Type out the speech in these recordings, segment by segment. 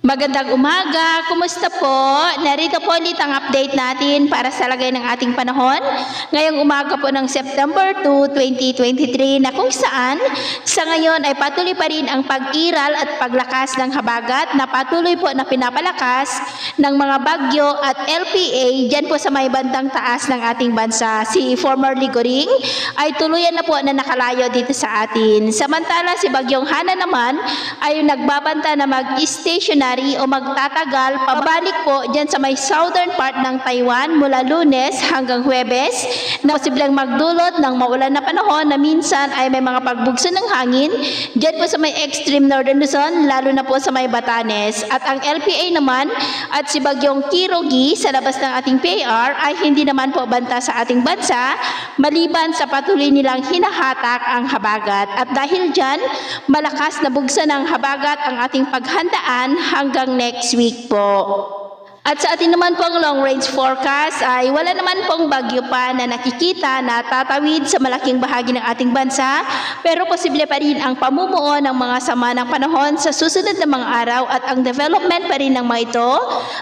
Magandang umaga, kumusta po? Narito po ulit ang update natin para sa lagay ng ating panahon. Ngayong umaga po ng September 2, 2023 na kung saan sa ngayon ay patuloy pa rin ang pag-iral at paglakas ng habagat na patuloy po na pinapalakas ng mga bagyo at LPA dyan po sa may bandang taas ng ating bansa. Si former Ligoring ay tuluyan na po na nakalayo dito sa atin. Samantala si Bagyong Hana naman ay nagbabanta na mag-stationary o magtatagal pabalik po dyan sa may southern part ng Taiwan mula Lunes hanggang Huwebes na posibleng magdulot ng maulan na panahon na minsan ay may mga pagbugso ng hangin dyan po sa may extreme northern Luzon lalo na po sa may Batanes. At ang LPA naman at si Bagyong Kirogi sa labas ng ating PAR ay hindi naman po banta sa ating bansa maliban sa patuloy nilang hinahatak ang habagat. At dahil dyan, malakas na bugso ng habagat ang ating paghandaan hanggang next week po. At sa atin naman pong long range forecast ay wala naman pong bagyo pa na nakikita na tatawid sa malaking bahagi ng ating bansa pero posible pa rin ang pamumuo ng mga sama ng panahon sa susunod na mga araw at ang development pa rin ng mga ito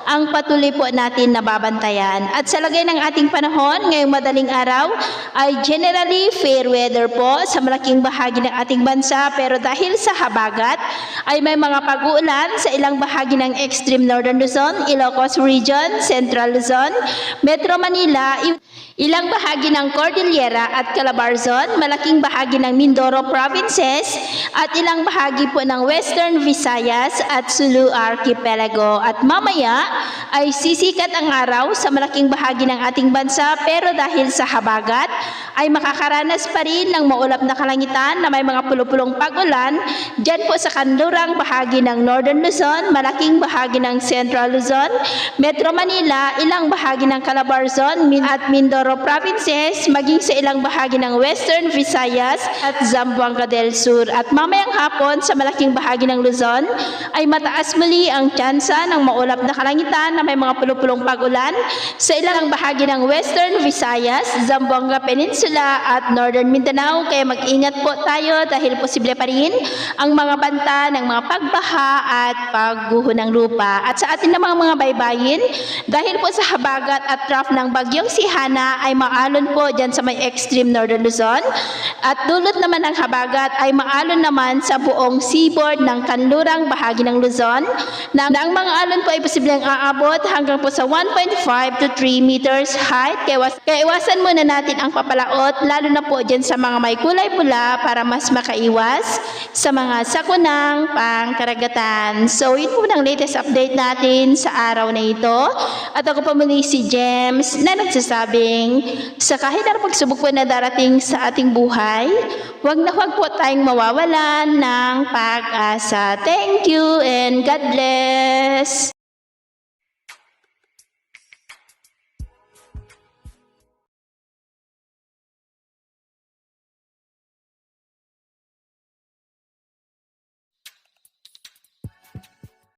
ang patuloy po natin nababantayan. At sa lagay ng ating panahon ngayong madaling araw ay generally fair weather po sa malaking bahagi ng ating bansa pero dahil sa habagat ay may mga pag-uulan sa ilang bahagi ng extreme northern Luzon, Ilocos Region, Central Luzon, Metro Manila, ilang bahagi ng Cordillera at Calabarzon, malaking bahagi ng Mindoro Provinces, at ilang bahagi po ng Western Visayas at Sulu Archipelago. At mamaya ay sisikat ang araw sa malaking bahagi ng ating bansa pero dahil sa habagat ay makakaranas pa rin ng maulap na kalangitan na may mga pulupulong pag-ulan dyan po sa kanlurang bahagi ng Northern Luzon, malaking bahagi ng Central Luzon, Metro Manila, ilang bahagi ng Calabarzon at Mindoro Provinces, maging sa ilang bahagi ng Western Visayas at Zamboanga del Sur. At mamayang hapon sa malaking bahagi ng Luzon ay mataas muli ang tsansa ng maulap na kalangitan na may mga pulupulong pag-ulan sa ilang bahagi ng Western Visayas, Zamboanga Peninsula at Northern Mindanao. Kaya mag-ingat po tayo dahil posible pa rin ang mga banta ng mga pagbaha at pagguho ng lupa. At sa atin namang mga baybayin, dahil po sa habagat at trough ng Bagyong si Hana ay maalon po dyan sa may extreme northern Luzon at dulot naman ng habagat ay maalon naman sa buong seaboard ng kanlurang bahagi ng Luzon na ang mga alon po ay posibleng aabot hanggang po sa 1.5 to 3 meters height. Kaya iwasan muna natin ang papalaot lalo na po dyan sa mga may kulay pula para mas makaiwas sa mga sakunang pangkaragatan. So yun po ang latest update natin sa araw na ito. At ako pa muli si James na nagsasabing sa kahit na pagsubok po na darating sa ating buhay, huwag na huwag po tayong mawawalan ng pag-asa. Thank you and God bless!